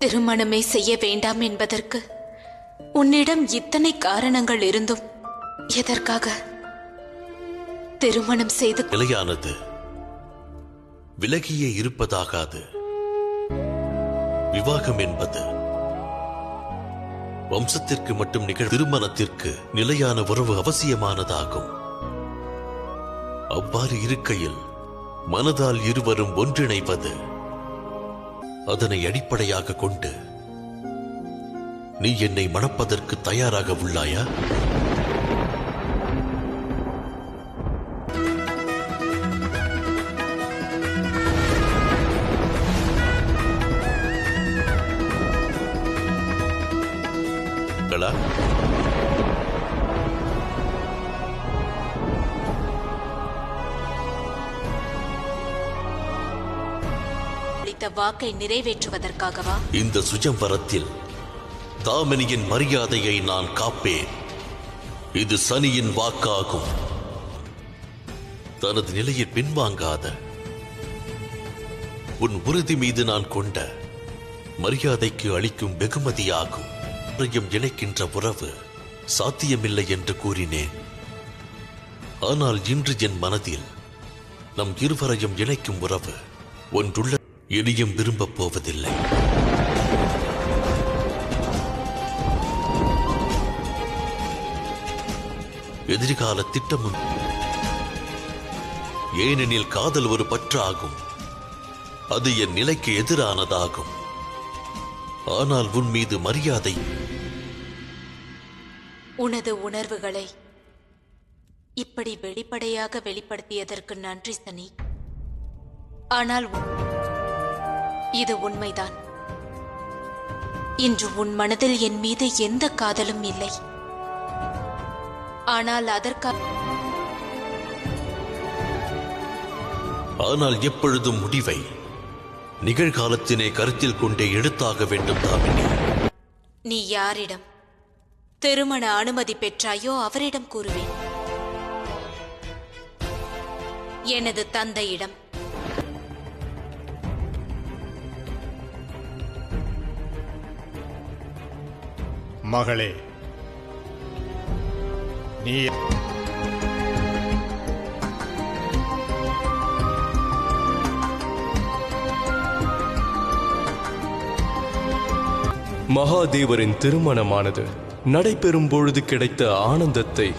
திருமணமே செய்ய வேண்டாம் என்பதற்கு உன்னிடம் இத்தனை காரணங்கள் இருந்தும் எதற்காக திருமணம் செய்து? நிலையானது விலகியே இருப்பதாகாது. விவாகம் என்பது வம்சத்திற்கு மட்டும் நிகழ் திருமணத்திற்கு நிலையான உறவு அவசியமானதாகும். அவ்வாறு இருக்கையில் மனதால் இருவரும் ஒன்றிணைவது, அதனை அடிப்படையாக கொண்டு நீ என்னை மணப்பதற்கு தயாராக உள்ளாயா? வாக்கை நிறைவேற்றுவதற்காகவா? இந்த சுயம்வரத்தில் தாமினியின் மரியாதையை நான் காப்பேன். இது சனியின் வாக்காகும். தனது நிலையில் பின்வாங்காத உன் உறுதி மீது நான் கொண்ட மரியாதைக்கு அளிக்கும் வெகுமதியாகும். இணைக்கின்ற உறவு சாத்தியமில்லை என்று கூறினேன். ஆனால் இன்று என் மனதில் நம் இருவரையும் இணைக்கும் உறவு ஒன்றுள்ள, இனியும் விரும்பப் போவதில்லை. எதிர்கால திட்டமும். ஏனெனில் காதல் ஒரு பற்றாகும். அது என் நிலைக்கு எதிரானதாகும். ஆனால் உன் மீது மரியாதை. உனது உணர்வுகளை இப்படி வெளிப்படையாக வெளிப்படுத்தியதற்கு நன்றி சனி. ஆனால் இது உண்மைதான். இன்று உன் மனதில் என் மீது எந்த காதலும் இல்லை. ஆனால் ஆனால் எப்பொழுதும் முடிவை நிகழ்காலத்தினை கருத்தில் கொண்டே எடுத்தாக வேண்டும் தாமினி. நீ யாரிடம் திருமண அனுமதி பெற்றாயோ அவரிடம் கூறுவேன். எனது தந்தையிடம். மகளே, நீ மகாதேவரின் திருமணமானது நடைபெறும் பொழுது கிடைத்த ஆனந்தத்தை,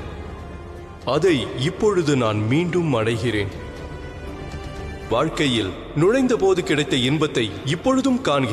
அதை இப்பொழுது நான் மீண்டும் அடைகிறேன். வாழ்க்கையில் நுழைந்த போது கிடைத்த இன்பத்தை இப்பொழுதும் காண்கிறேன்.